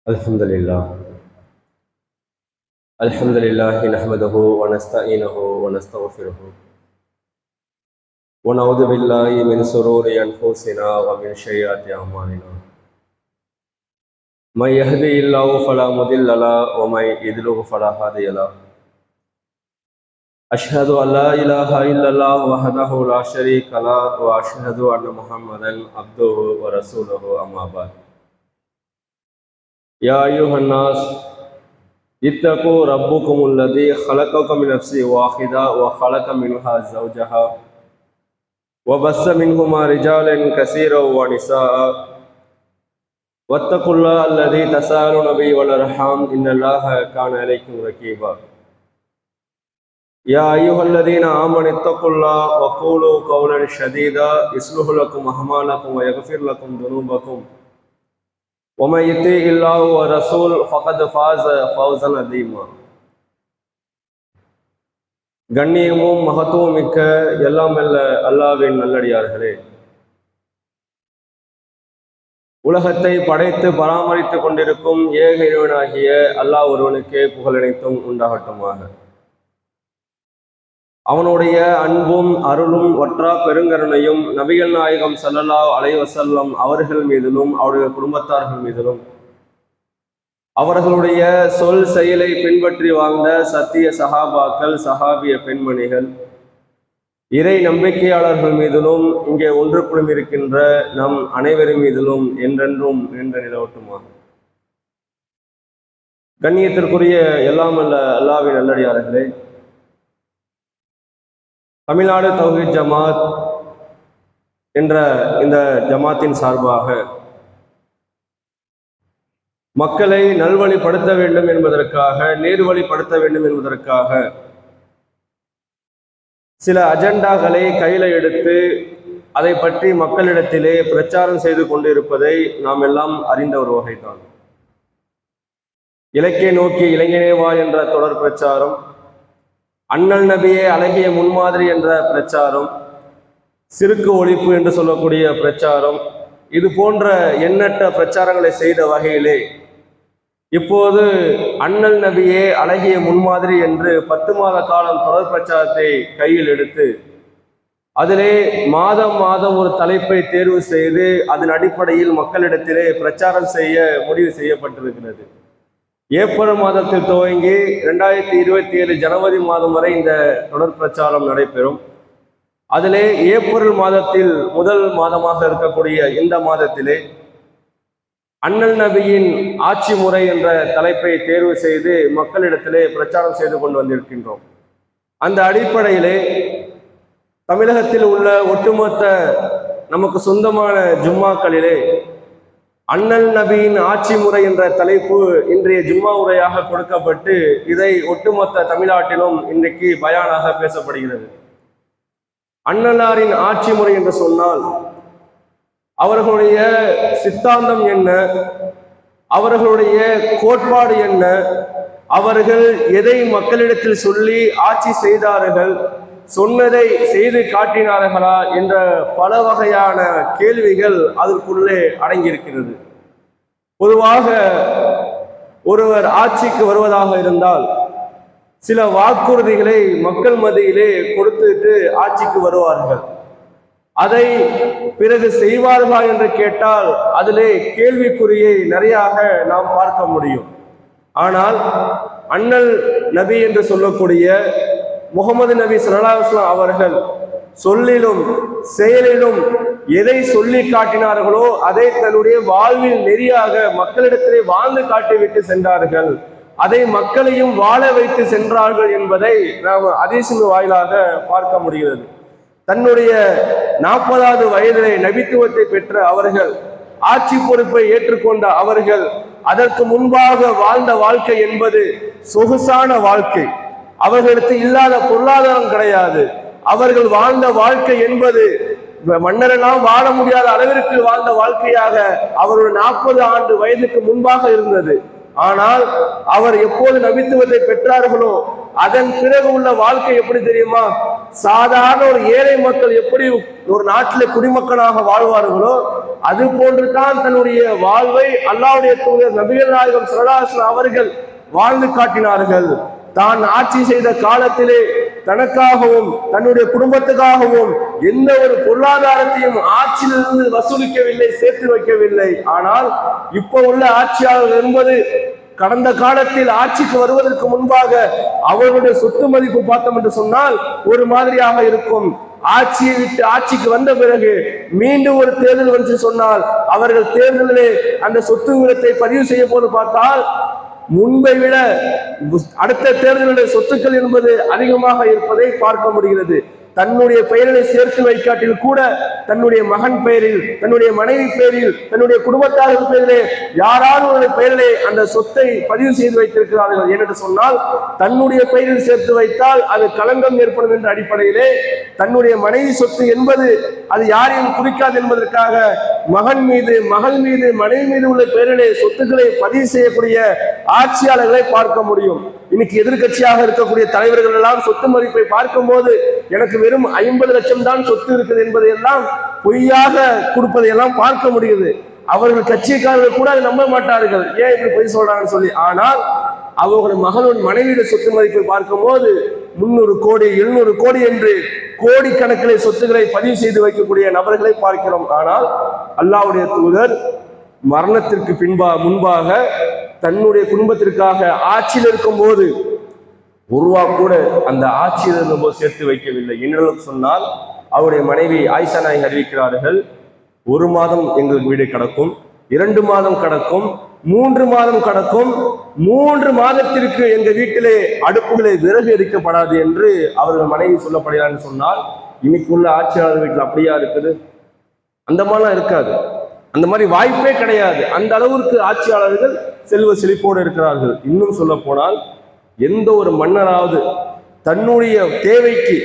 الحمد لله الحمد لله نحمده ونستعينه ونستغفره ونعوذ بالله من شرور أنفسنا ومن سيئات أعمالنا من يهده الله فلا مضل له ومن يضلل فلا هادي له أشهد أن لا إله إلا الله وحده لا شريك له وأشهد أن محمدا عبده ورسوله أما بعد يا أيها الناس اتقوا ربكم الذي خلقكم من نفس واحدة وخلق منها زوجها وبث منهما رجالا كثيرا ونساء واتقوا الله الذي تساءلون به والأرحام إن الله كان عليكم رقيبا يا أيها الذين آمنوا اتقوا الله وقولوا قولا سديدا يصلح لكم أعمالكم ويغفر لكم ذنوبكم ومن يطع الله ورسوله فقد فاز فوزا عظيما. கண்ணியமும் மகத்துவம் மிக்க எல்லாம் அல்ல அல்லாஹ்வின் நல்லடியார்களே, உலகத்தை படைத்து பராமரித்துக் கொண்டிருக்கும் ஏக இறைவனாகிய அல்லாஹ் ஒருவனுக்கே புகழனைத்தும் உண்டாகட்டுமாக. அவனுடைய அன்பும் அருளும் ஒற்றா பெருங்கருணையும் நபிகள் நாயகம் ஸல்லல்லாஹு அலைஹி வஸல்லம் அவர்கள் மீதிலும் அவருடைய குடும்பத்தார்கள் மீதிலும் அவர்களுடைய சொல் செயலை பின்பற்றி வாழ்ந்த சத்திய சஹாபாக்கள் சஹாபிய பெண்மணிகள் இறை நம்பிக்கையாளர்கள் மீதிலும் இங்கே ஒன்று குழுமிருக்கின்ற நம் அனைவரின் மீதிலும் என்றென்றும் நின்று நிலவட்டுமாக. கண்ணியத்திற்குரிய எல்லாம் அல்ல அல்லாஹ்வின் நல்லடியார்களே, தமிழ்நாடு தௌஹீத் ஜமாத் என்ற இந்த ஜமாத்தின் சார்பாக மக்களை நல்வழிப்படுத்த வேண்டும் என்பதற்காக, நேர்வழிப்படுத்த வேண்டும் என்பதற்காக சில அஜெண்டாக்களை கையில் எடுத்து அதை பற்றி மக்களிடத்திலே பிரச்சாரம் செய்து கொண்டிருப்பதை நாம் எல்லாம் அறிந்த ஒரு வகைதான். இலக்கை நோக்கி இளைஞனேவா என்ற தொடர் பிரச்சாரம், அண்ணல் நபியே அழகிய முன்மாதிரி என்ற பிரச்சாரம், சிறுக்கு ஒழிப்பு என்று சொல்லக்கூடிய பிரச்சாரம், இது போன்ற எண்ணற்ற பிரச்சாரங்களை செய்த வகையிலே இப்போது அண்ணல் நபியே அழகிய முன்மாதிரி என்று 10 மாத காலம் தொடர் பிரச்சாரத்தை கையில் எடுத்து அதிலே மாதம் மாதம் ஒரு தலைப்பை தேர்வு செய்து அதன் அடிப்படையில் மக்களிடத்திலே பிரச்சாரம் செய்ய முடிவு செய்யப்பட்டிருக்கிறது. ஏப்ரல் மாதத்தில் துவங்கி 2027 ஜனவரி மாதம் வரை இந்த தொடர் பிரச்சாரம் நடைபெறும். அதிலே ஏப்ரல் மாதத்தில் முதல் மாதமாக இருக்கக்கூடிய இந்த மாதத்திலே அண்ணல் நபியின் ஆட்சி முறை என்ற தலைப்பை தேர்வு செய்து மக்களிடத்திலே பிரச்சாரம் செய்து கொண்டு வந்திருக்கின்றோம். அந்த அடிப்படையிலே தமிழகத்தில் உள்ள ஒட்டுமொத்த நமக்கு சொந்தமான ஜும்மாக்களிலே அண்ணல் நபியின் ஆட்சி முறை என்ற தலைப்பு இன்றைய ஜும்மா உரையாக கொடுக்கப்பட்டு இதை ஒட்டுமொத்த தமிழ்நாட்டிலும் இன்றைக்கு பயானாக பேசப்படுகிறது. அண்ணலாரின் ஆட்சி முறை என்று சொன்னால் அவர்களுடைய சித்தாந்தம் என்ன, அவர்களுடைய கோட்பாடு என்ன, அவர்கள் எதை மக்களிடத்தில் சொல்லி ஆட்சி செய்தார்கள், சொன்னதை செய்து காட்டினார்களா என்ற பல வகையான கேள்விகள் அதற்குள்ளே அடங்கியிருக்கிறது. பொதுவாக ஒருவர் ஆட்சிக்கு வருவதாக இருந்தால் சில வாக்குறுதிகளை மக்கள் மத்தியிலே கொடுத்துட்டு ஆட்சிக்கு வருவார்கள். அதை பிறகு செய்வார்களா என்று கேட்டால் அதிலே கேள்விக்குறியை நிறையாக நாம் பார்க்க முடியும். ஆனால் அண்ணல் நபி என்று சொல்லக்கூடிய முகமது நபி ஸல்லல்லாஹு அலைஹி வஸல்லம் அவர்கள் சொல்லிலும் செயலிலும் எதை சொல்லி காட்டினார்களோ அதை தன்னுடைய வாழ்வில் நெறியாக மக்களிடத்திலே வாழ்ந்து காட்டிவிட்டு சென்றார்கள். அதை மக்களையும் வாழ வைத்து சென்றார்கள் என்பதை நாம் ஹதீஸின் வாயிலாக பார்க்க முடிகிறது. தன்னுடைய 40வது வயதிலே நபித்துவத்தை பெற்ற அவர்கள், ஆட்சி பொறுப்பை ஏற்றுக்கொண்ட அவர்கள், அதற்கு முன்பாக வாழ்ந்த வாழ்க்கை என்பது சொகுசான வாழ்க்கை. அவர்களுக்கு இல்லாத பொருளாதாரம் கிடையாது. அவர்கள் வாழ்ந்த வாழ்க்கை என்பது மன்னரெல்லாம் வாழ முடியாத அளவிற்கு வாழ்ந்த வாழ்க்கையாக அவருடைய 40 ஆண்டு வயதுக்கு முன்பாக இருந்தது. ஆனால் அவர் எப்போது நபித்துவத்தை பெற்றார்களோ அதன் பிறகு உள்ள வாழ்க்கை எப்படி தெரியுமா? சாதாரண ஒரு ஏழை மக்கள் எப்படி ஒரு நாட்டிலே குடிமக்களாக வாழ்வார்களோ அது போன்றுதான் தன்னுடைய வாழ்வை அல்லாஹ்வுடைய தூதர் நபிகள் நாயகம் ஸல்லல்லாஹு அலைஹி வஸல்லம் அவர்கள் வாழ்ந்து காட்டினார்கள். தான் ஆட்சி செய்த காலத்திலே தனக்காகவும் தன்னுடைய குடும்பத்துக்காகவும் எந்த ஒரு பொருளாதாரத்தையும் ஆட்சியிலிருந்து வசூலிக்கவில்லை, சேர்த்து வைக்கவில்லை. ஆனால் இப்ப உள்ள ஆட்சியாளர்கள் என்பது கடந்த காலத்தில் ஆட்சிக்கு வருவதற்கு முன்பாக அவர்களுடைய சொத்து மதிப்பு பார்த்தோம் என்று சொன்னால் ஒரு மாதிரியாக இருக்கும். ஆட்சியை விட்டு ஆட்சிக்கு வந்த பிறகு மீண்டும் ஒரு தேர்தல் வந்து சொன்னால் அவர்கள் தேர்தலிலே அந்த சொத்து விவரத்தை பதிவு செய்ய போது பார்த்தால் முன்பை விட அடுத்த தேர்தலுடைய சொத்துக்கள் என்பது அதிகமாக இருப்பதை பார்க்க முடிகிறது. தன்னுடைய பெயரை சேர்த்து வைக்காட்டில் கூட தன்னுடைய மகன் பெயரில், தன்னுடைய மனைவி பெயரில், தன்னுடைய குடும்பத்தார்கள் பெயரிலே யாராவது ஒரு பெயரிலே அந்த சொத்தை பதிவு செய்து வைத்திருக்கிறார்கள். ஏனென்று சொன்னால் தன்னுடைய பெயரில் சேர்த்து வைத்தால் அது களங்கம் ஏற்படும் என்ற அடிப்படையிலே தன்னுடைய மனைவி சொத்து என்பது அது யாரையும் குறிக்காது என்பதற்காக மகன் மீது, மகள் மீது, மனைவி மீது உள்ள பெயரிலே சொத்துக்களை பதிவு செய்யக்கூடிய ஆட்சியாளர்களை பார்க்க முடியும். இன்னைக்கு எதிர்கட்சியாக இருக்கக்கூடிய தலைவர்கள் எல்லாம் சொத்து மதிப்பை பார்க்கும் போது எனக்கு வெறும் 50 லட்சம் தான் சொத்து இருக்குது என்பதையெல்லாம் பொய்யாக கொடுப்பதையெல்லாம் பார்க்க முடியுது. அவர்கள் கட்சிக்காரர்கள் கூட அதை நம்ப மாட்டார்கள், ஏன் இப்படி பொய் சொல்றாங்கன்னு சொல்லி. ஆனால் அவர்களுடைய மகளோட மனைவியுடைய சொத்து மதிப்பை பார்க்கும் போது 300 கோடி 700 கோடி என்று கோடிக்கணக்கிலே சொத்துக்களை பதிவு செய்து வைக்கக்கூடிய நபர்களை பார்க்கிறோம். ஆனால் அல்லாஹ்வுடைய தூதர் மரணத்திற்கு முன்பாக தன்னுடைய குடும்பத்திற்காக ஆட்சியில் இருக்கும் போது ஒருவா கூட அந்த ஆட்சியில் இருந்தபோது சேர்த்து வைக்கவில்லை. என்னென்னு சொன்னால் அவருடைய மனைவி ஆயிஷா நாயகி அறிவிக்கிறார்கள், 1 மாதம் எங்களுக்கு வீடு கிடக்கும், 2 மாதம் கிடக்கும், 3 மாதம் கிடக்கும், 3 மாதத்திற்கு எங்க வீட்டிலே அடுப்புகளை விறகு எரிக்கப்படாது என்று அவர்கள் மனைவி சொல்லப்படுகிறான்னு சொன்னால் இன்னைக்கு உள்ள ஆட்சியாளர் வீட்டில் அப்படியா இருக்குது? அந்த மாதிரிலாம் இருக்காது, அந்த மாதிரி வாய்ப்பே கிடையாது. அந்த அளவிற்கு ஆட்சியாளர்கள் செல்வ செழிப்போடு இருக்கிறார்கள். இன்னும் சொல்ல போனால் எந்த ஒரு மன்னராவது தன்னுடைய தேவைக்கு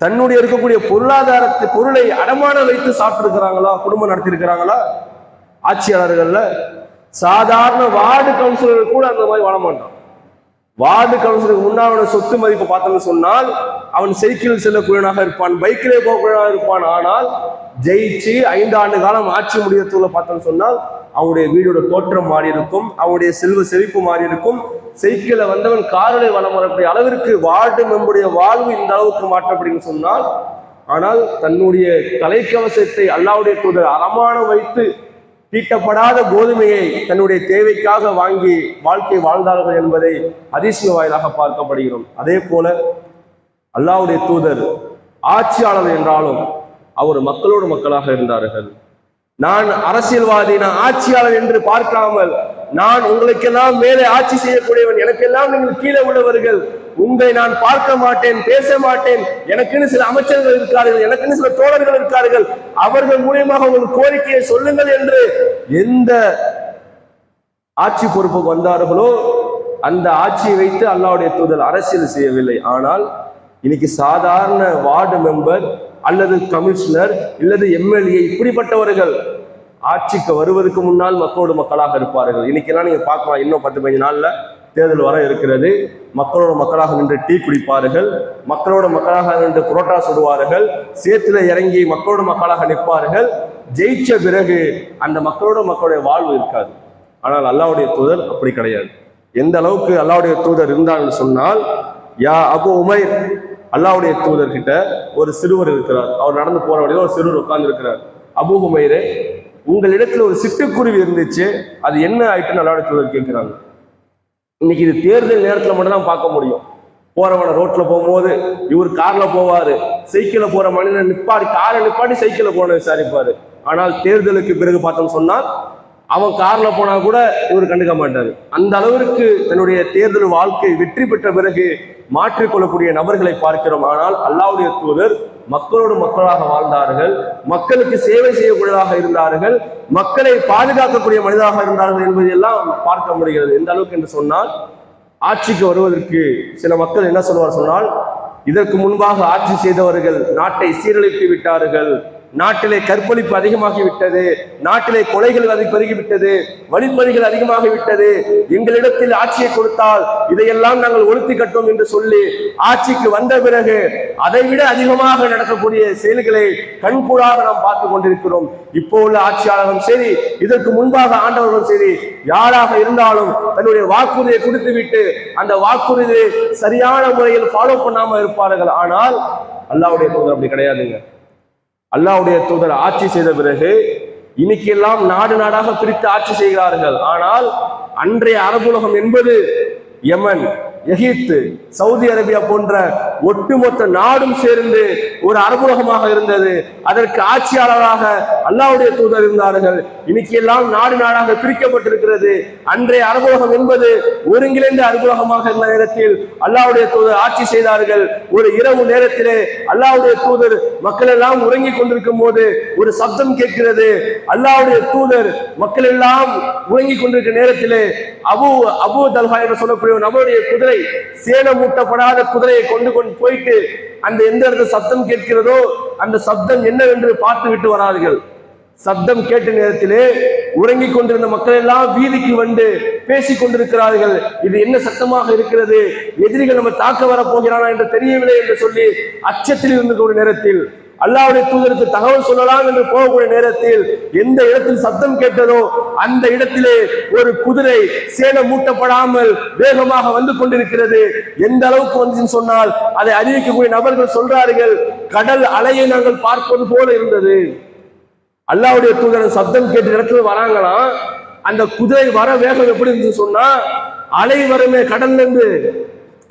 தன்னுடைய இருக்கக்கூடிய பொருளாதாரத்தை பொருளை அடமானம் வைத்து சாப்பிட்டு குடும்பம் நடத்தியிருக்கிறாங்களா? ஆட்சியாளர்கள்ல சாதாரண வார்டு கவுன்சிலர்கள் கூட அந்த மாதிரி வாழ மாட்டான். வார்டு கவுன்சிலருக்கு முன்னாடி சொத்து மதிப்பை பார்த்தோம்னு சொன்னால் அவன் சைக்கிள் செல்லக்கூடியவனாக இருப்பான், பைக்கிலே போகக்கூடியவனாக இருப்பான். ஆனால் ஜெயிச்சு 5 ஆண்டு காலம் ஆட்சி முடியத்துல பார்த்தோம்னு சொன்னால் அவனுடைய வீடோட தோற்றம் மாறி இருக்கும், அவனுடைய செல்வ செழிப்பு மாறி இருக்கும். சைக்கிளை வந்தவன் காரிலே வளம் வரக்கூடிய அளவிற்கு வார்டு மெம்பருடைய வாழ்வு இந்த அளவுக்கு மாற்றப்படும் சொன்னால், ஆனால் தன்னுடைய தலைக்கவசத்தை அல்லாஹ்வுடைய தூதர் அடமானம் வைத்து தீட்டப்படாத கோதுமையை தன்னுடைய தேவைக்காக வாங்கி வாழ்க்கை வாழ்ந்தார்கள் என்பதை ஹதீஸ் வாயிலாக பார்க்கப்படுகிறோம். அதே போல அல்லாஹ்வுடைய தூதர் ஆட்சியாளர் என்றாலும் அவர் மக்களோடு மக்களாக இருந்தார்கள். நான் அரசியல்வாதி, நான் ஆட்சியாளர் என்று பார்க்காமல் நான் உங்களுக்கெல்லாம் மேலே ஆட்சி செய்யக்கூடியவன், எனக்கெல்லாம் நீங்கள் கீழே உள்ளவர்கள், உங்களை நான் பார்க்க மாட்டேன், பேச மாட்டேன், எனக்குன்னு சில அமைச்சர்கள் இருக்கிறார்கள், எனக்குன்னு சில தோழர்கள் இருக்கிறார்கள், அவர்கள் மூலியமாக உங்கள் கோரிக்கையை சொல்லுங்கள் என்று எந்த ஆட்சி பொறுப்புக்கு வந்தார்களோ அந்த ஆட்சியை வைத்து அல்லாஹ்வுடைய தூதர் அரசியல் செய்யவில்லை. ஆனால் இன்னைக்கு சாதாரண வார்டு மெம்பர் அல்லது கமிஷனர் அல்லது எம்எல்ஏ இப்படிப்பட்டவர்கள் ஆட்சிக்கு வருவதற்கு முன்னால் மக்களோடு மக்களாக இருப்பார்கள். இன்னைக்கெல்லாம் நீங்க பார்க்கலாம், இன்னும் 10-15 நாள்ல தேர்தல் வர இருக்கிறது. மக்களோட மக்களாக நின்று டீ குடிப்பார்கள், மக்களோட மக்களாக நின்று புரோட்டா சுடுவார்கள், சேத்துல இறங்கி மக்களோட மக்களாக நிற்பார்கள். ஜெயிச்ச பிறகு அந்த மக்களுடைய வாழ்வு இருக்காது. ஆனால் அல்லாஹ்வுடைய தூதர் அப்படி கிடையாது. எந்த அளவுக்கு அல்லாஹ்வுடைய தூதர் இருந்தான்னு சொன்னால், யா அபு உமைர், அல்லாஹ்வுடைய தூதர் கிட்ட ஒரு சிறுவர் இருக்கிறார். அவர் நடந்து போற வழியில் ஒரு சிறுவர் உட்கார்ந்து இருக்கிறார். அபு உமைரே, உங்களிடத்துல ஒரு சிட்டுக்குருவி இருந்துச்சு, அது என்ன ஆயிட்டுன்னு அல்லாஹ்வுடைய தூதர் கேட்கிறாங்க. இன்னைக்கு இது தேர்தல் நேரத்துல மட்டும் தான் பார்க்க முடியும். போறவன ரோட்ல போகும்போது இவர் கார்ல போவாரு, சைக்கிள்ல போற மனிதன் நிப்பாடி காரை நிப்பாட்டி சைக்கிள்ல போன விசாரிப்பாரு. ஆனால் தேர்தலுக்கு பிறகு பார்த்தோம்னு சொன்னால் அவன் கார்ல போனா கூட இவர் கண்டுக்க மாட்டாரு. அந்த அளவிற்கு தன்னுடைய தேர்தல் வாழ்க்கை வெற்றி பெற்ற பிறகு மாற்றிக்கொள்ளக்கூடிய நபர்களை பார்க்கிறோம். ஆனால் அல்லாஹ்வுடைய தூதர் மக்களோடு மக்களாக வாழ்ந்தார்கள், மக்களுக்கு சேவை செய்யக்கூடியதாக இருந்தார்கள், மக்களை பாதுகாக்கக்கூடிய மனிதராக இருந்தார்கள் என்பதையெல்லாம் பார்க்க முடிகிறது. எந்த அளவுக்கு என்று சொன்னால், ஆட்சிக்கு வருவதற்கு சில மக்கள் என்ன சொல்வார் சொன்னால், இதற்கு முன்பாக ஆட்சி செய்தவர்கள் நாட்டை சீரழித்து விட்டார்கள், நாட்டிலே கற்பழிப்பு அதிகமாகிவிட்டது, நாட்டிலே கொலைகள் பெருகிவிட்டது, வழிப்பறிகள் அதிகமாகிவிட்டது, எங்களிடத்தில் ஆட்சியை கொடுத்தால் இதையெல்லாம் நாங்கள் ஒழுத்தி கட்டோம் என்று சொல்லி ஆட்சிக்கு வந்த பிறகு அதைவிட அதிகமாக நடக்கக்கூடிய செயல்களை கண்கூடாக நாம் பார்த்து கொண்டிருக்கிறோம். இப்போ உள்ள ஆட்சியாளர்களும் சரி, இதற்கு முன்பாக ஆண்டவர்களும் சரி, யாராக இருந்தாலும் தன்னுடைய வாக்குறுதியை கொடுத்து விட்டு அந்த வாக்குறுதியை சரியான முறையில் ஃபாலோ பண்ணாம இருப்பார்கள். ஆனால் அல்லாஹ்வுடைய தூதர் அப்படி கிடையாதுங்க. அல்லாஹ்வுடைய தூதர் ஆட்சி செய்த பிறகு இன்னைக்கு எல்லாம் நாடு நாடாக பிரித்து ஆட்சி செய்கிறார்கள். ஆனால் அன்றைய அரபுலகம் என்பது யமன், எகிப்து, சவுதி அரேபியா போன்ற ஒட்டுமொத்த நாடும் சேர்ந்து ஒரு அரபுலகமாக இருந்தது. அதற்கு ஆட்சியாளராக அல்லாஹ்வுடைய தூதர் இருந்தார்கள். இன்னைக்கு எல்லாம் நாடு நாடாக பிரிக்கப்பட்டிருக்கிறது. அன்றைய அரபுலகம் என்பது ஒருங்கிணைந்த அரபுலகமாக இருந்த நேரத்தில் அல்லாஹ்வுடைய தூதர் ஆட்சி செய்தார்கள். ஒரு இரவு நேரத்திலே அல்லாஹ்வுடைய தூதர் மக்கள் எல்லாம் உறங்கிக் கொண்டிருக்கும் போது ஒரு சப்தம் கேட்கிறது. அல்லாஹ்வுடைய தூதர் மக்கள் எல்லாம் உறங்கிக் கொண்டிருக்கிற நேரத்திலே அபூ தல்ஹா என்று சொல்லக்கூடிய நம்முடைய குதிரை, சேனமூட்டப்படாத குதிரையை கொண்டு போயிட்டு அந்த எந்த இடத்துல சப்தம் கேட்கிறதோ அந்த சப்தம் என்னவென்று பார்த்து விட்டு வரார்கள். சப்தம் கேட்ட நேரத்திலே உறங்கிக் கொண்டிருந்த மக்கள் எல்லாம் வீதிக்கு வந்து பேசிக் கொண்டிருக்கிறார்கள். இது என்ன சத்தமாக இருக்கிறது, எதிரிகள் நம்ம தாக்க வரப்போகிறானா என்று தெரியவில்லை என்று சொல்லி அச்சத்தில் இருந்த நேரத்தில் அல்லாஹ்வுடைய தூதருக்கு தகவல் சொல்லலாம் என்று போகக்கூடிய நேரத்தில் எந்த இடத்தில் சத்தம் கேட்டதோ அந்த இடத்திலே ஒரு குதிரை சேனம் மூட்டப்படாமல் வேகமாக வந்து கொண்டிருக்கிறது. எந்த அளவுக்கு வந்து சொன்னால் அதை அறிவிக்கக்கூடிய நபர்கள் சொல்றார்கள், கடல் அலையை நாங்கள் பார்ப்பது போல இருந்தது. அல்லாஹ்வுடைய தூதர் சப்தம் கேட்டு இடத்துல வராங்களா, அந்த குதிரை வர வேகம் எப்படி இருந்து சொன்னா, அலை வருமே கடல்ல இருந்து,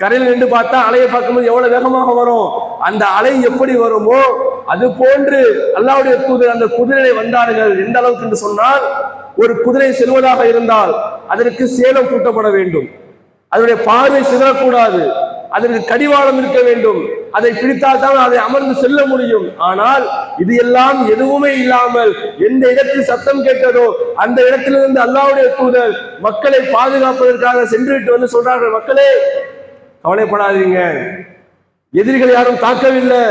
கரையில் நின்று பார்த்தா அலையை பார்க்கும்போது எவ்வளவு வேகமாக வரும், அந்த அலை எப்படி வருமோ அது போன்று அல்லாஹ்வுடைய தூதர் அந்த குதிரையை வந்தார்கள். எந்த அளவுக்கு என்று சொன்னால், ஒரு குதிரை செல்வதாக இருந்தால் அதற்கு சேலம் பூட்டப்பட வேண்டும், அதனுடைய பார்வை சிதறக்கூடாது, அதற்கு கடிவாளம் இருக்க வேண்டும், அதை பிடித்தால் தான் அதை அமர்ந்து செல்ல முடியும். ஆனால் இது எல்லாம் எதுவுமே இல்லாமல் எந்த இடத்தில் சத்தம் கேட்டதோ அந்த இடத்திலிருந்து அல்லாஹ்வுடைய தூதர் மக்களை பாதுகாப்பதற்காக சென்று விட்டு வந்து சொல்றார்கள், மக்களே கவலைப்படாதீங்க, எதிரிகள் யாரும் தாக்கவில்லை,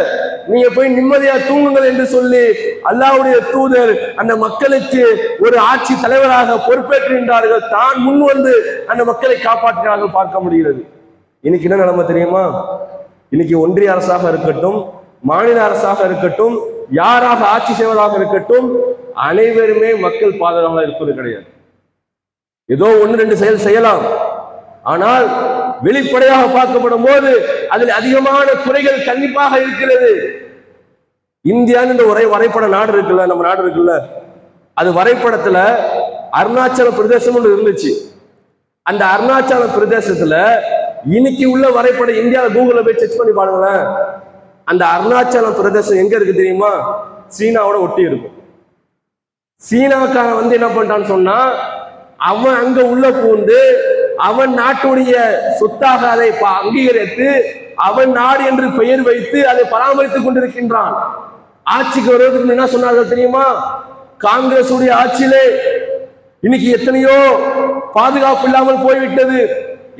நீங்க போய் நிம்மதியா தூங்குங்கள் என்று சொல்லி அல்லாஹ்வுடைய தூதர் அந்த மக்களுக்கு ஒரு ஆட்சி தலைவராக பொறுப்பேற்றுகின்றார்கள். தான் முன் வந்து அந்த மக்களை காப்பாற்றினார்கள் பார்க்க முடிகிறது. இன்னைக்கு என்ன நிலைமை தெரியுமா? இன்னைக்கு ஒன்றிய அரசாக இருக்கட்டும், மாநில அரசாக இருக்கட்டும், யாராக ஆட்சி செய்வதாக இருக்கட்டும், அனைவருமே மக்கள் பாதுகாப்பாக இருப்பது கிடையாது. ஏதோ ஒன்று ரெண்டு செயல் செய்யலாம், ஆனால் வெளிப்படையாக பார்க்கப்படும் போது அதில் அதிகமான குறைகள் கண்டிப்பாக இருக்கிறது. இந்தியான்னு இந்த வரைபட நாடு இருக்குல்ல, நம்ம நாடு இருக்குல்ல, அது வரைபடத்துல அருணாச்சல பிரதேசம் ஒன்று இருந்துச்சு. அந்த அருணாச்சல பிரதேசத்துல இன்னைக்கு உள்ள வரைபடம் இந்தியாவில் கூகுள்ல போய் செக் பண்ணி பாருங்களேன், அந்த அருணாச்சல பிரதேசம் எங்க இருக்கு தெரியுமா? சீனாவோட ஒட்டி இருக்கும். சீனாக்காரன் வந்து என்ன பண்றான்னு சொன்னா, அவன் அங்க உள்ள பூந்து அவன் நாட்டுடைய சொத்தாக அதை அங்கீகரித்து அவன் நாடு என்று பெயர் வைத்து அதை பராமரித்துக் கொண்டிருக்கின்றான். ஆட்சிக்கு வருவதற்கு என்ன சொன்னார்கள் தெரியுமா? காங்கிரஸ் உடைய ஆட்சியிலே இன்னைக்கு எத்தனையோ பாதுகாப்பு இல்லாமல் போய்விட்டது,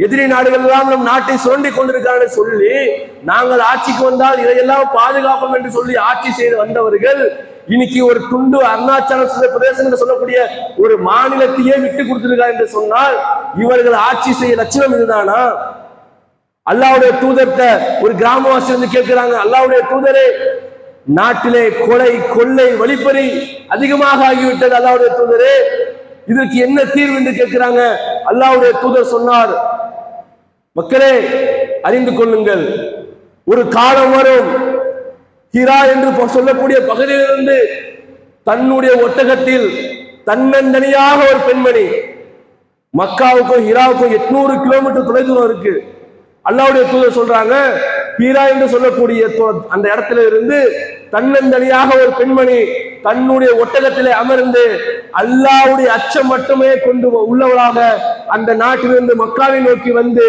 எதிரி நாடுகள் எல்லாம் நம் நாட்டை சுரண்டி கொண்டிருக்கிறார்கள் சொல்லி நாங்கள் ஆட்சிக்கு வந்தால் இதையெல்லாம் பாதுகாப்போம் என்று சொல்லி ஆட்சி செய்து வந்தவர்கள் இன்னைக்கு ஒரு துண்டு அருணாச்சல பிரதேசம் என்று சொல்லக்கூடிய ஒரு மாநிலத்தையே விட்டு கொடுத்திருக்கார் என்று சொன்னால் இவர்கள் ஆட்சி செய்ய லட்சணம் இதுதானா? அல்லாஹ்வுடைய தூதர்கிட்ட ஒரு கிராமவாசி வந்து கேட்கிறாங்க, அல்லாஹ்வுடைய தூதரே, நாட்டிலே கொலை, கொள்ளை, வழிப்பறி அதிகமாக ஆகிவிட்டது, அல்லாஹ்வுடைய தூதரே, இதற்கு என்ன தீர்வு என்று கேட்கிறாங்க. அல்லாஹ்வுடைய தூதர் சொன்னார், மக்களே அறிந்து கொள்ளுங்கள், ஒரு காலம் வரும், ஹிரா என்று சொல்லக்கூடிய பகுதியிலிருந்து தன்னுடைய ஒட்டகத்தில் தன்னந்தனியாக ஒரு பெண்மணி, மக்காவுக்கும் ஹிராவுக்கும் 800 கிலோமீட்டர் தொலைதூரம் இருக்கு. அல்லாஹ்வுடைய தூதர் சொல்றாங்க, ஹிரா என்று சொல்லக்கூடிய அந்த இடத்துல இருந்து தன்னந்தனியாக ஒரு பெண்மணி தன்னுடைய ஒட்டகத்திலே அமர்ந்து அல்லாஹ்வுடைய அச்சம் மட்டுமே கொண்டு உள்ளவளாக அந்த நாட்டிலிருந்து மக்காவை நோக்கி வந்து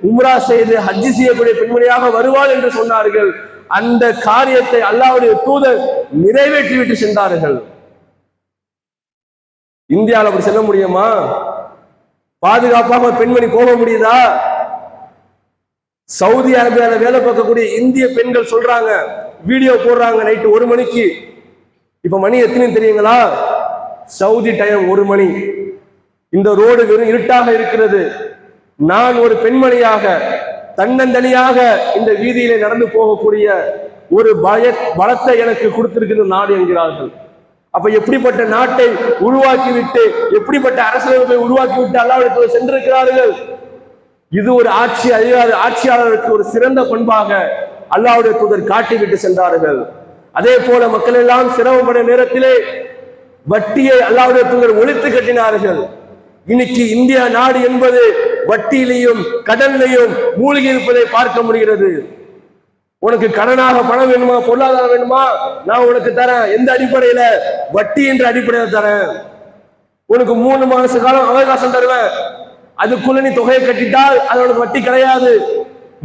உம்ரா செய்து ஹஜ் செய்யக்கூடிய பெண்மணியாக வருவாள் என்று சொன்னார்கள். அந்த காரியத்தை அல்லாஹ்வுடைய தூதர் நிறைவேற்றிவிட்டு சென்றார்கள். இந்தியாவில் அப்படி செல்ல முடியுமா? பாதுகாப்பாக பெண்மணி போக முடியுதா? சவுதி அரேபியாவில் வேலை பார்க்கக்கூடிய இந்திய பெண்கள் சொல்றாங்க, வீடியோ போடுறாங்க, நைட்டு 1 மணிக்கு இப்ப மணி எத்தனை தெரியுங்களா? சவுதி டைம் 1 மணி. இந்த ரோடு வெறும் இருட்டாக இருக்கிறது. நான் ஒரு பெண்மணியாக தன்னந்தனியாக இந்த வீதியிலே நடந்து போகக்கூடிய ஒரு பலத்தை எனக்கு கொடுத்திருக்கிற நாடு என்கிறார்கள். அப்ப எப்படிப்பட்ட நாட்டை உருவாக்கிவிட்டு, எப்படிப்பட்ட அரசியலமைப்பை உருவாக்கிவிட்டு அல்லாஹ்விடத்தில் சென்றிருக்கிறார்கள். இது ஒரு ஆட்சியாளருக்கு ஒரு சிறந்த பண்பாக அல்லாஹ்வுடைய தூதர் காட்டிவிட்டு சென்றார்கள். அதே போல மக்கள் எல்லாம் சிரமப்படும் நேரத்திலே வட்டியை அல்லாஹ்வுடைய தூதர் ஒழித்து கட்டினார்கள். இன்னைக்கு இந்தியா நாடு என்பது வட்டியிலையும் கடன்லையும் மூழ்கி இருப்பதை பார்க்க முடிகிறது. உனக்கு கடனாக பணம் வேணுமா, பொருளாதாரம் வேணுமா, நான் உனக்கு தரேன். எந்த அடிப்படையில? வட்டி என்ற அடிப்படையில் தரேன். உனக்கு 3 மாச காலம் அவகாசம் தருவேன். அதுக்குள்ள நீ தொகையை கட்டிட்டால் அது உனக்கு வட்டி கிடையாது.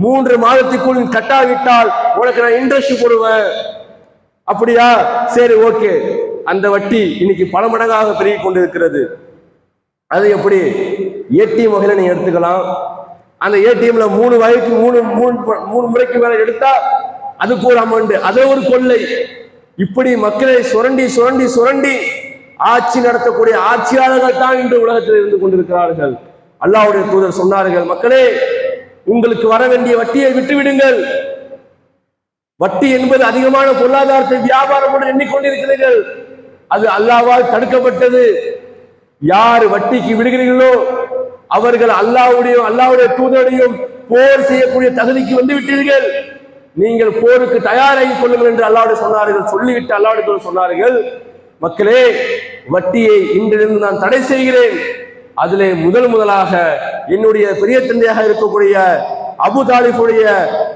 3 மாதத்துக்குள் கட்டாவிட்டால் உனக்கு நான் இன்ட்ரெஸ்ட் போடுவேன். அப்படியா? சரி, ஓகே. அந்த வட்டி இன்னைக்கு பல மடங்காக பெருகி கொண்டிருக்கிறது. அது எப்படி? ஏடிஎம் வகையில நீங்க எடுத்துக்கலாம். அந்த ஏடிஎம்ல 3 முறைக்கு மேல எடுத்தா அதுக்கு ஒரு அமௌண்ட், அதை ஒரு கொள்ளை. இப்படி மக்களை சுரண்டி சுரண்டி சுரண்டி ஆட்சி நடத்தக்கூடிய ஆட்சியாளர்கள் தான் இன்று உலகத்தில் இருந்து கொண்டிருக்கிறார்கள். அல்லாஹ்வுடைய தூதர் சொன்னார்கள், மக்களே, உங்களுக்கு வர வேண்டிய வட்டியை விட்டுவிடுங்கள். வட்டி என்பது அதிகமான பொருளாதாரத்தை வியாபாரம் எண்ணிக்கொண்டிருக்கிறீர்கள். அது அல்லாஹ்வால் தடுக்கப்பட்டது. யார் வட்டிக்கு விடுகிறீர்களோ அவர்கள் அல்லாஹ்வுடைய தூதரையும் போர் செய்யக்கூடிய தகுதிக்கு வந்து விட்டீர்கள். நீங்கள் போருக்கு தயாராகி கொள்ளுங்கள் என்று அல்லாஹ்வுடைய சொன்னார்கள். சொல்லிவிட்டு அல்லாஹ்வுடைய தூதர் சொன்னார்கள், மக்களே, வட்டியை இன்றிலிருந்து நான் தடை செய்கிறேன். அதிலே முதலாக என்னுடைய பெரிய தந்தையாக இருக்கக்கூடிய அபு தாலிபுடைய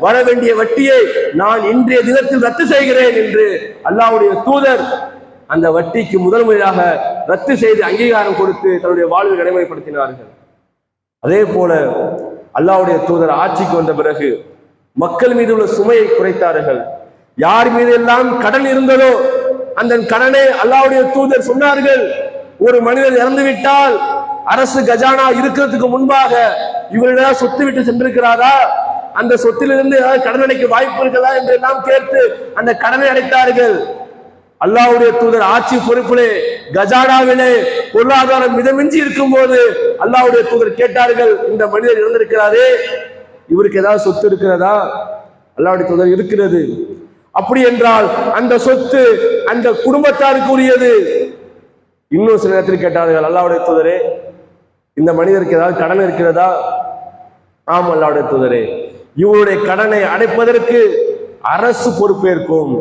வர வேண்டிய வட்டியை நான் இன்றைய தினத்தில் ரத்து செய்கிறேன் என்று அல்லாஹ்வுடைய தூதர் அந்த வட்டிக்கு முதன்முறையாக ரத்து செய்து அங்கீகாரம் கொடுத்து தன்னுடைய வாழ்வை நடைமுறைப்படுத்தினார்கள். அதே போல அல்லாஹ்வுடைய தூதர் ஆட்சிக்கு வந்த பிறகு மக்கள் மீது உள்ள சுமையை குறைத்தார்கள். யார் மீது எல்லாம் கடன் இருந்ததோ அந்த கடனை அல்லாஹ்வுடைய தூதர் சொன்னார்கள், ஒரு மனிதர் இறந்துவிட்டால் அரசு கஜானா இருக்கிறதுக்கு முன்பாக இவரிடம் சொத்து விட்டு சென்றிருக்கிறாரா, அந்த சொத்திலிருந்து ஏதாவது கடன் அடைக்க வாய்ப்பு இருக்கிறதா என்று எல்லாம் கேட்டு அந்த கடனை அடைத்தார்கள். அல்லாஹ்வுடைய தூதர் ஆட்சி பொறுப்பிலே கஜானாவிலே பொருளாதாரம் மிதமின்றி இருக்கும் போது அல்லாஹ்வுடைய தூதர் கேட்டார்கள், இந்த மனிதர் இறந்திருக்கிறாரே, இவருக்கு ஏதாவது சொத்து இருக்கிறதா? அல்லாஹ்வுடைய தூதர், இருக்கிறது. அப்படி என்றால் அந்த சொத்து அந்த குடும்பத்தாருக்கு உரியது. இன்னும் சில நேரத்தில் கேட்டார்கள், அல்லாஹ்வுடைய தூதரே, இந்த மனிதருக்கு ஏதாவது கடன் இருக்கிறதா? ஆம் அல்லாஹ்வுடைய தூதரே, இவருடைய கடனை அடைப்பதற்கு அரசு பொறுப்பேற்கும்,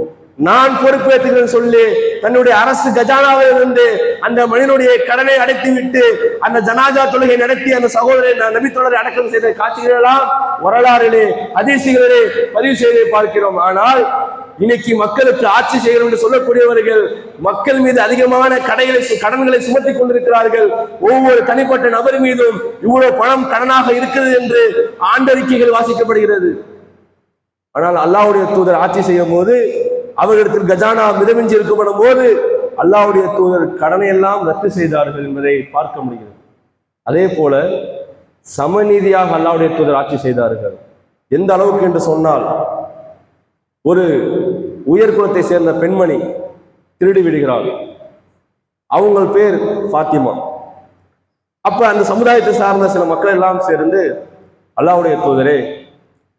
நான் பொறுப்பேற்றுகிறேன் சொல்லி தன்னுடைய அரசு கஜானாவில் இருந்து அந்த மனிதனுடைய கடனை அடைத்து விட்டு அந்த ஜனாஜா தொழுகை நடத்தி அந்த சகோதரரை நபி தோழரை அடக்கம் செய்த காட்சிகளெல்லாம் வரலாறிலே ஹதீஸ்களிலே பதிவு செய்து பார்க்கிறோம். ஆனால் இன்னைக்கு மக்களுக்கு ஆட்சி செய்கிறோம் என்று சொல்லக்கூடியவர்கள் மக்கள் மீது அதிகமான கடன்களை சுமத்தி கொண்டிருக்கிறார்கள். ஒவ்வொரு தனிப்பட்ட நபர் மீதும் இவ்வளவு பணம் கடனாக இருக்கிறது என்று ஆண்டறிக்கைகள் வாசிக்கப்படுகிறது. ஆனால் அல்லாஹ்வுடைய தூதர் ஆட்சி செய்யும் போது அவர்களிடத்தில் கஜானா மிதமின்றி இருக்கப்படும் போது அல்லாஹ்வுடைய தூதர் கடனை எல்லாம் ரத்து செய்தார்கள் என்பதை பார்க்க முடிகிறது. அதே போல சமநீதியாக அல்லாஹ்வுடைய தூதர் ஆட்சி செய்தார்கள். எந்த அளவுக்கு என்று சொன்னால், ஒரு உயர்குலத்தை சேர்ந்த பெண்மணி திருடி விடுகிறாள். அவங்க பேர் ஃபாத்திமா. அப்ப அந்த சமுதாயத்தை சார்ந்த சில மக்கள் எல்லாம் சேர்ந்து, அல்லாஹ்வுடைய தூதரே,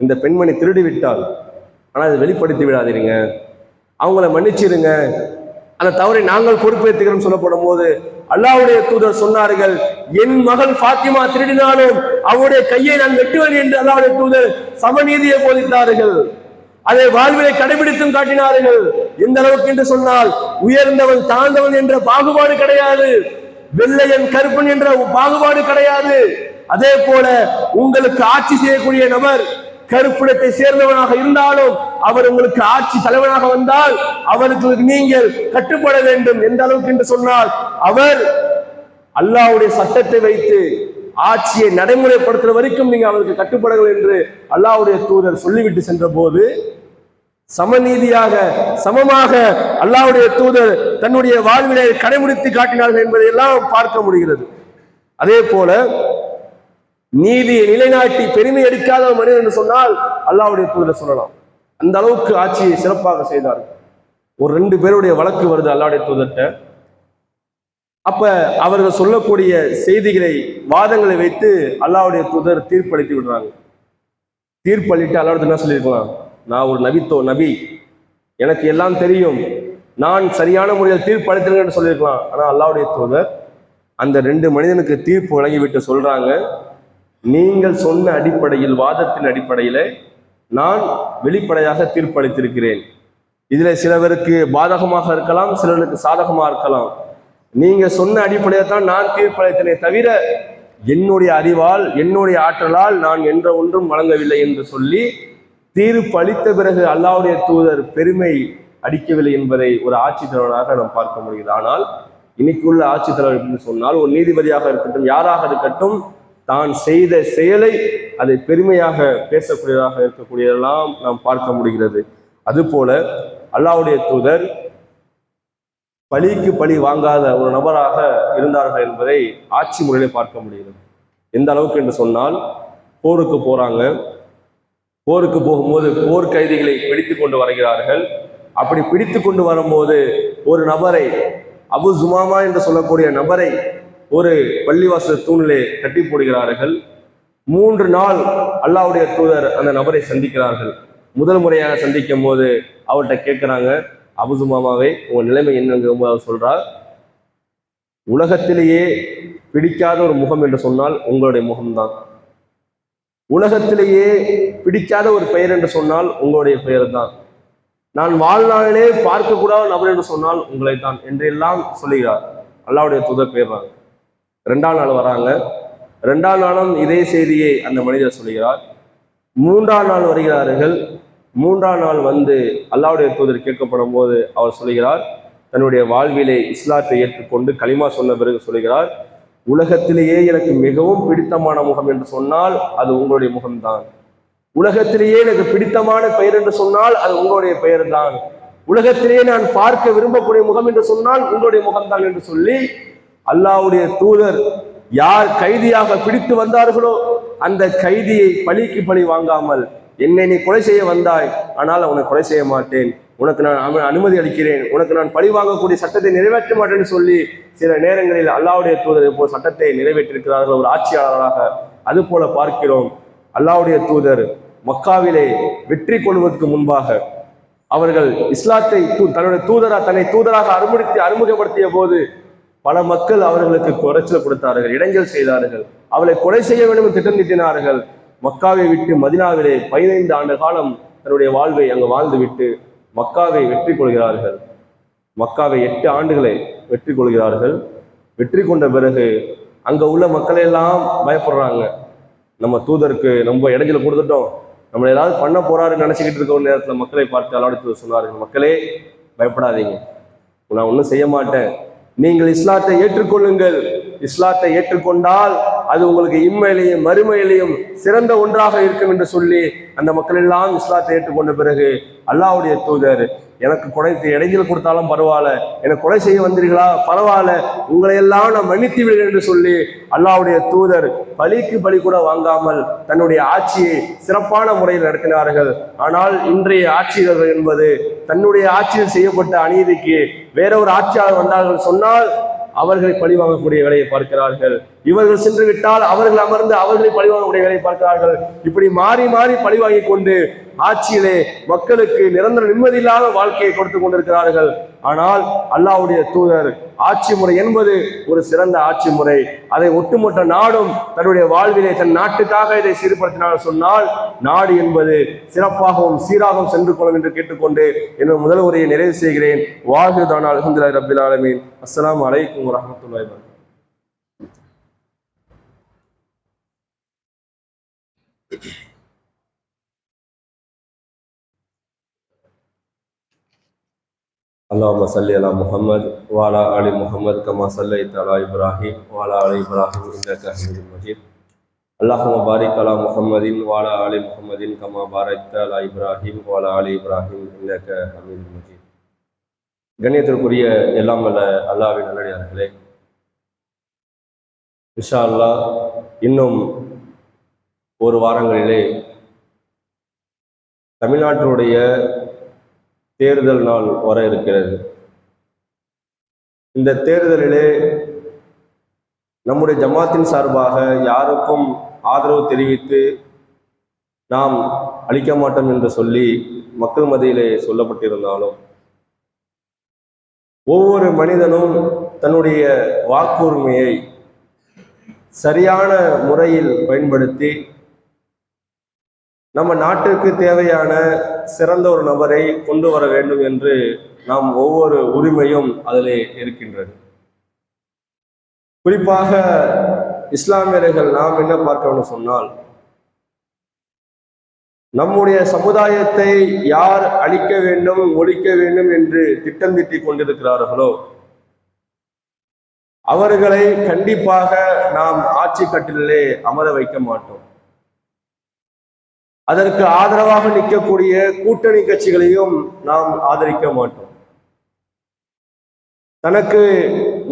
இந்த பெண்மணி திருடி விட்டாள், ஆனால் அதை வெளிப்படுத்தி விடாதீங்க, அவங்கள மன்னிச்சிருங்க, அந்த தவறை நாங்கள் பொறுப்பேற்றுகிறோம் சொல்லப்படும் போது அல்லாஹ்வுடைய தூதர் சொன்னார்கள், என் மகள் ஃபாத்திமா திருடினாலும் அவருடைய கையை நான் வெட்டுவேன் என்று அல்லாஹ்வுடைய தூதர் சமநீதியை போதித்தார்கள். அதை வாழ்விலை கடைபிடித்தும் காட்டினார்கள். எந்த அளவுக்கு என்று சொன்னால், உயர்ந்தவன் தாழ்ந்தவன் என்ற பாகுபாடு கிடையாது, வெள்ளையன் கருப்பன் என்ற பாகுபாடு கிடையாது. அதே போல உங்களுக்கு ஆட்சி செய்யக்கூடிய நபர் கருப்பிடத்தை சேர்ந்தவனாக இருந்தாலும் அவர் உங்களுக்கு ஆட்சி தலைவனாக வந்தால் அவருக்கு நீங்கள் கட்டுப்பட வேண்டும். எந்த அளவுக்கு என்று சொன்னால், அவர் அல்லாஹ்வுடைய சட்டத்தை வைத்து ஆட்சியை நடைமுறைப்படுத்துற வரைக்கும் நீங்க அவருக்கு கட்டுப்படுங்கள் என்று அல்லாஹ்வுடைய தூதர் சொல்லிவிட்டு சென்ற போது சமநீதியாக சமமாக அல்லாஹ்வுடைய தூதர் தன்னுடைய வாழ்வினை கடைபிடித்து காட்டினார்கள் என்பதை எல்லாம் பார்க்க முடிகிறது. அதே போல நீதியை நிலைநாட்டி பெருமை அடிக்காத மனிதன் என்று சொன்னால் அல்லாஹ்வுடைய தூதர் சொல்லலாம். அந்த அளவுக்கு ஆட்சியை சிறப்பாக செய்தார்கள். ஒரு 2 பேருடைய வழக்கு வருது அல்லாஹ்வுடைய தூதர்கிட்ட. அப்ப அவர்கள் சொல்லக்கூடிய செய்திகளை, வாதங்களை வைத்து அல்லாஹ்வுடைய தூதர் தீர்ப்பளித்து விடுறாங்க. தீர்ப்பளிட்டு அல்லாஹ்வுடைய என்ன சொல்லியிருக்கலாம், நான் ஒரு நபி, எனக்கு எல்லாம் தெரியும், நான் சரியான முறையில் தீர்ப்பளித்திருக்கேன்னு சொல்லியிருக்கலாம். ஆனா அல்லாஹ்வுடைய தூதர் அந்த 2 மனிதனுக்கு தீர்ப்பு வழங்கிவிட்டு சொல்றாங்க, நீங்கள் சொன்ன அடிப்படையில், வாதத்தின் அடிப்படையில் நான் வெளிப்படையாக தீர்ப்பளித்திருக்கிறேன். இதுல சிலவருக்கு பாதகமாக இருக்கலாம், சிலருக்கு சாதகமாக இருக்கலாம். நீங்க சொன்ன அடிப்படையில் தான் நான் தீர்ப்பளித்தனே தவிர என்னுடைய அறிவால், என்னுடைய ஆற்றலால் நான் என்ற ஒன்றும் வழங்கவில்லை என்று சொல்லி தீர்ப்பு அளித்த பிறகு அல்லாஹ்வுடைய தூதர் பெருமை அடிக்கவில்லை என்பதை ஒரு ஆட்சி தலைவராக நாம் பார்க்க முடிகிறது. ஆனால் இன்னைக்குள்ள ஆட்சி தலைவர் என்று சொன்னால், ஒரு நீதிபதியாக இருக்கட்டும், யாராக இருக்கட்டும், தான் செய்த செயலை அதை பெருமையாக பேசக்கூடியதாக இருக்கக்கூடியதெல்லாம் நாம் பார்க்க முடிகிறது. அதுபோல அல்லாஹ்வுடைய தூதர் பழிக்கு பழி வாங்காத ஒரு நபராக இருந்தார்கள் என்பதை ஆட்சி முறையிலே பார்க்க முடிகிறது. எந்த அளவுக்கு என்று சொன்னால், போருக்கு போறாங்க, போருக்கு போகும்போது போர் கைதிகளை பிடித்து கொண்டு வருகிறார்கள். அப்படி பிடித்து கொண்டு வரும்போது ஒரு நபரை, அபு ஜுமாமா என்று சொல்லக்கூடிய நபரை ஒரு பள்ளிவாசல் தூணிலே கட்டி போடுகிறார்கள். 3 நாள் அல்லாஹ்வுடைய தூதர் அந்த நபரை சந்திக்கிறார்கள். முதல் முறையாக சந்திக்கும் போது அவர்கிட்ட கேட்கிறாங்க, அபு ஜுமாமாவே உங்க நிலைமை என்னங்கிற அவர் சொல்றார், உலகத்திலேயே பிடிக்காத ஒரு முகம் என்று சொன்னால் உங்களுடைய முகம்தான், உலகத்திலேயே பிடிக்காத ஒரு பெயர் என்று சொன்னால் உங்களுடைய பெயர் தான், நான் வாழ்நாளிலே பார்க்கக்கூடாத நபர் என்று சொன்னால் உங்களை தான் என்றெல்லாம் சொல்லுகிறார். அல்லாஹ்வுடைய தூதர் போயிடுறாங்க. 2ஆம் நாள் வராங்க. 2ஆம் நாளும் இதே செய்தியை அந்த மனிதர் சொல்கிறார். 3ஆம் நாள் வருகிறார்கள். 3ஆம் நாள் வந்து அல்லாஹ்வுடைய தூதர் கேட்கப்படும் போது அவர் சொல்கிறார், தன்னுடைய வாழ்விலே இஸ்லாத்தை ஏற்றுக்கொண்டு களிமா சொன்ன பிறகு சொல்கிறார், உலகத்திலேயே எனக்கு மிகவும் பிடித்தமான முகம் என்று சொன்னால் அது உங்களுடைய முகம்தான், உலகத்திலேயே எனக்கு பிடித்தமான பெயர் என்று சொன்னால் அது உங்களுடைய பெயர் தான், உலகத்திலேயே நான் பார்க்க விரும்பக்கூடிய முகம் என்று சொன்னால் உங்களுடைய முகம்தான் என்று சொல்லி அல்லாஹ்வுடைய தூதர் யார் கைதியாக பிடித்து வந்தார்களோ அந்த கைதியை பழிக்கு பழி வாங்காமல், என்னை நீ கொலை செய்ய வந்தாய், ஆனால் அவனை கொலை செய்ய மாட்டேன், உனக்கு நான் அனுமதி அளிக்கிறேன், உனக்கு நான் பழி வாங்கக்கூடிய சட்டத்தை நிறைவேற்ற மாட்டேன்னு சொல்லி சில நேரங்களில் அல்லாஹ்வுடைய தூதர் இப்போ சட்டத்தை நிறைவேற்றிருக்கிறார்கள் ஒரு ஆட்சியாளராக. அது போல பார்க்கிறோம், அல்லாஹ்வுடைய தூதர் மக்காவிலே வெற்றி கொள்வதற்கு முன்பாக அவர்கள் இஸ்லாத்தை தன்னை தூதராக அறிமுகப்படுத்திய போது பல மக்கள் அவர்களுக்கு குறைச்சல் கொடுத்தார்கள், இடைஞ்சல் செய்தார்கள், அவளை கொலை செய்ய வேண்டும் என்று திட்டம் தீட்டினார்கள். மக்காவை விட்டு மதினாவிலே 15 ஆண்டு காலம் தன்னுடைய வாழ்வை அங்கு வாழ்ந்து விட்டு மக்காவை வெற்றி கொள்கிறார்கள். மக்காவை 8 ஆண்டுகளை வெற்றி கொள்கிறார்கள். வெற்றி கொண்ட பிறகு அங்க உள்ள மக்கள் எல்லாம் பயப்படுறாங்க, நம்ம தூதருக்கு நம்ம இடைஞ்சல் கொடுத்துட்டோம், நம்ம ஏதாவது பண்ண போறாருன்னு நினைச்சுக்கிட்டு இருக்க ஒரு நேரத்தில் மக்களை பார்த்து அல்லாஹ்வுடைய தூதர் சொன்னார்கள், மக்களே பயப்படாதீங்க, நான் ஒன்றும் செய்ய மாட்டேன், நீங்கள் இஸ்லாத்தை ஏற்றுக்கொள்ளுங்கள், இஸ்லாத்தை ஏற்றுக்கொண்டால் அது உங்களுக்கு இம்மையிலையும் மறுமையிலையும் சிறந்த ஒன்றாக இருக்கும் என்று சொல்லி அந்த மக்கள் எல்லாம் இஸ்லாத்தை ஏற்றுக்கொண்ட பிறகு அல்லாஹ்வுடைய தூதர், எனக்கு கொலைத்து இடைஞ்சல் கொடுத்தாலும் பரவாயில்ல, எனக்கு கொலை செய்ய வந்தீர்களா பரவாயில்ல, உங்களை எல்லாம் நான் மன்னித்து விடுகிறேன் என்று சொல்லி அல்லாஹ்வுடைய தூதர் பழிக்கு பழி கூட வாங்காமல் தன்னுடைய ஆட்சியை சிறப்பான முறையில் நடத்தினார்கள். ஆனால் இன்றைய ஆட்சியாளர்கள் என்பது தன்னுடைய ஆட்சியில் செய்யப்பட்ட அநீதிக்கு வேற ஒரு ஆட்சியாளர் வந்தார்கள் சொன்னால் அவர்களை பழிவாங்கக்கூடிய வேலையை பார்க்கிறார்கள், இவர்கள் சென்று விட்டால் அவர்கள் அமர்ந்து அவர்களை பழிவாங்கக்கூடிய வேலையை பார்க்கிறார்கள். இப்படி மாறி மாறி பழிவாங்கி கொண்டு ஆட்சியிலே மக்களுக்கு நிரந்தர நிம்மதியில்லாத வாழ்க்கையை கொடுத்து கொண்டிருக்கிறார்கள். ஆனால் அல்லாஹ்வுடைய தூதர் ஆட்சி முறை என்பது ஒரு சிறந்த ஆட்சி முறை, அதை ஒட்டுமொத்த நாடும் தன்னுடைய வாழ்விலே தன் நாட்டுக்காக இதை சீர்படுத்தினால் சொன்னால் நாடு என்பது சிறப்பாகவும் சீராகவும் சென்று கொள்ளும் என்று கேட்டுக்கொண்டு என்னுடைய முதல் உரையை நிறைவு செய்கிறேன். வாஹிதானா அல்ஹம்துலில்லாஹி ரப்பில் ஆலமீன். அஸ்ஸலாமு அலைக்கும் வரஹ்மத்துல்லாஹி வபரகாத்துஹு. اللهم صل على محمد وعلى آل محمد كما صليت على إبراهيم وعلى آل إبراهيم إنك حميد مجيد. اللهم بارك على محمد وعلى آل محمد كما باركت على إبراهيم وعلى آل إبراهيم إنك حميد مجيد. கண்ணியத்திற்குரிய எல்லாம் வல்ல அல்லாஹ்வின் நல்லடியார்களே, இன்ஷா அல்லாஹ் இன்னும் ஒரு வாரங்களிலே தமிழ்நாட்டினுடைய தேர்தல் நாள் வர இருக்கிறது. இந்த தேர்தலிலே நம்முடைய ஜமாத்தின் சார்பாக யாருக்கும் ஆதரவு தெரிவித்து நாம் அளிக்க மாட்டோம் என்று சொல்லி மக்கள் மத்தியிலே சொல்லப்பட்டிருந்தாலும், ஒவ்வொரு மனிதனும் தன்னுடைய வாக்குரிமையை சரியான முறையில் பயன்படுத்தி நம்ம நாட்டிற்கு தேவையான சிறந்த ஒரு நபரை கொண்டு வர வேண்டும் என்று நாம் ஒவ்வொரு உரிமையும் அதிலே இருக்கின்றது. குறிப்பாக இஸ்லாமியர்கள் நாம் என்ன பார்க்கணும்னு சொன்னால், நம்முடைய சமுதாயத்தை யார் அழிக்க வேண்டும், ஒழிக்க வேண்டும் என்று திட்டம் தீட்டிக் கொண்டிருக்கிறார்களோ அவர்களை கண்டிப்பாக நாம் ஆட்சி கட்டிலே அமர வைக்க மாட்டோம். அதற்கு ஆதரவாக நிற்கக்கூடிய கூட்டணி கட்சிகளையும் நாம் ஆதரிக்க மாட்டோம். தனக்கு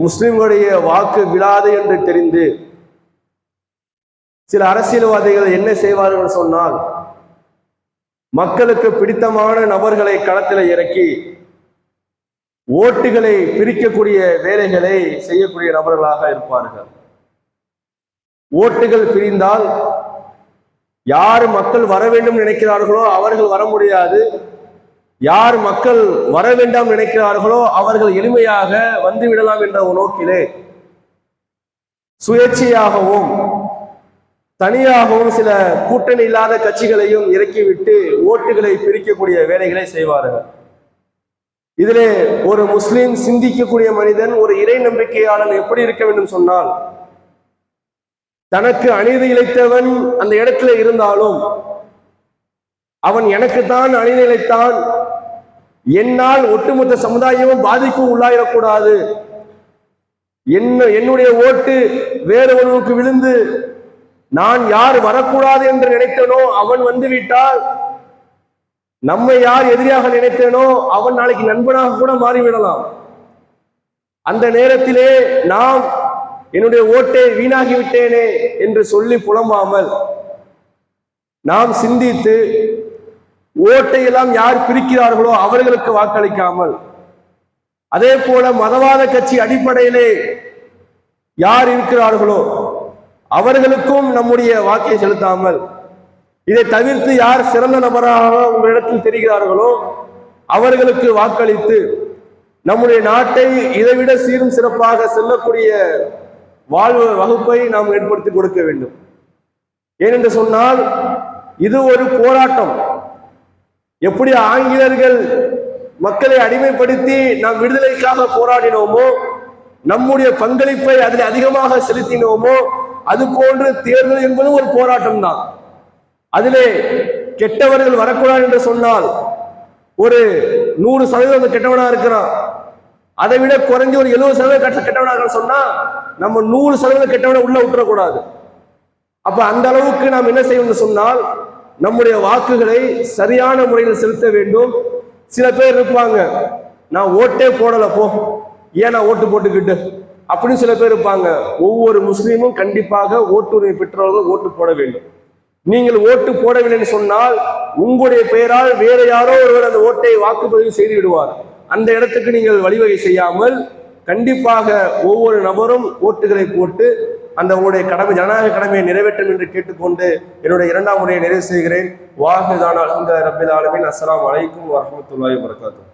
முஸ்லிம்களுடைய வாக்கு விழாது என்று தெரிந்து சில அரசியல்வாதிகள் என்ன செய்வார்கள் சொன்னால், மக்களுக்கு பிடித்தமான நபர்களை களத்தில் இறக்கி ஓட்டுகளை பிரிக்கக்கூடிய வேலைகளை செய்யக்கூடிய நபர்களாக இருப்பார்கள். ஓட்டுகள் பிரிந்தால் யார் மக்கள் வர வேண்டும் நினைக்கிறார்களோ அவர்கள் வர முடியாது, யார் மக்கள் வர வேண்டாம் நினைக்கிறார்களோ அவர்கள் எளிமையாக வந்துவிடலாம் என்ற ஒரு நோக்கிலே சுயேட்சையாகவும் தனியாகவும் சில கூட்டணி இல்லாத கட்சிகளையும் இறக்கிவிட்டு ஓட்டுகளை பிரிக்கக்கூடிய வேலைகளை செய்வார்கள். இதிலே ஒரு முஸ்லிம் சிந்திக்கக்கூடிய மனிதன், ஒரு இறை நம்பிக்கையாளன் எப்படி இருக்க வேண்டும் சொன்னால், தனக்கு அநீதி இழைத்தவன் அந்த இடத்துல இருந்தாலும் அவன் எனக்குத்தான் அநீதி இழைத்தான், என்னால் ஒட்டுமொத்த சமுதாயமும் பாதிப்பும் உள்ளாயிடக்கூடாது, என்னுடைய ஓட்டு வேறு ஒருவருக்கு விழுந்து நான் யார் வரக்கூடாது என்று நினைத்தனோ அவன் வந்து விட்டால், நம்மை யார் எதிரியாக நினைத்தேனோ அவன் நாளைக்கு நண்பனாக கூட மாறிவிடலாம். அந்த நேரத்திலே நாம் என்னுடைய ஓட்டை வீணாகி விட்டேனே என்று சொல்லி புலம்பாமல் நாம் சிந்தித்து ஓட்டை எல்லாம் யார் பிரிக்கிறார்களோ அவர்களுக்கு வாக்களிக்காமல், அதே போல மதவாத கட்சி அடிப்படையிலே யார் இருக்கிறார்களோ அவர்களுக்கும் நம்முடைய வாக்கை செலுத்தாமல், இதை தவிர்த்து யார் சிறந்த நபராக உங்களிடத்தில் தெரிகிறார்களோ அவர்களுக்கு வாக்களித்து நம்முடைய நாட்டை இதைவிட சீரும் சிறப்பாக செல்லக்கூடிய வாழ்வு வகுப்பை நாம் ஏற்படுத்தி கொடுக்க வேண்டும். ஏனென்று சொன்னால் இது ஒரு போராட்டம். எப்படி ஆங்கிலேயர்கள் மக்களை அடிமைப்படுத்தி நாம் விடுதலைக்காக போராடினோமோ, நம்முடைய பங்களிப்பை அதில் அதிகமாக செலுத்தினோமோ, அது போன்று தேர்தல் என்பது ஒரு போராட்டம் தான். அதிலே கெட்டவர்கள் வரக்கூடாது என்று சொன்னால் ஒரு 100% கெட்டவனா இருக்கிறான், அதை விட குறைஞ்ச ஒரு 70% கெட்டவனாக சொன்னா நம்ம 100% கெட்டவனை உள்ள விட்டுறக்கூடாது. அப்ப அந்த அளவுக்கு நாம் என்ன செய்யணும்னு சொன்னால், நம்முடைய வாக்குகளை சரியான முறையில் செலுத்த வேண்டும். சில பேர் இருப்பாங்க, நான் ஓட்டே போடல போ, ஏன் நான் ஓட்டு போட்டுக்கிட்டு அப்படின்னு சில பேர் இருப்பாங்க. ஒவ்வொரு முஸ்லீமும் கண்டிப்பாக ஓட்டுரிமை பெற்றவர்கள் ஓட்டு போட வேண்டும். நீங்கள் ஓட்டு போடவில்லைன்னு சொன்னால் உங்களுடைய பெயரால் வேற யாரோ ஒருவர் அந்த ஓட்டை வாக்குப்பதிவு செய்து விடுவார். அந்த இடத்துக்கு நீங்கள் வழிவகை செய்யாமல் கண்டிப்பாக ஒவ்வொரு நபரும் ஓட்டுகளை போட்டு அந்த உங்களுடைய கடமை, ஜனநாயக கடமையை நிறைவேற்றும் என்று கேட்டுக்கொண்டு என்னுடைய 2ஆம் முறையை நிறைவு செய்கிறேன். வாஹிதான அல்ஹம்துலில்லாஹி ரப்பில் ஆலமீன். அஸ்ஸலாமு அலைக்கும் வரஹ்மத்துல்லாஹி வபரகாத்துஹு.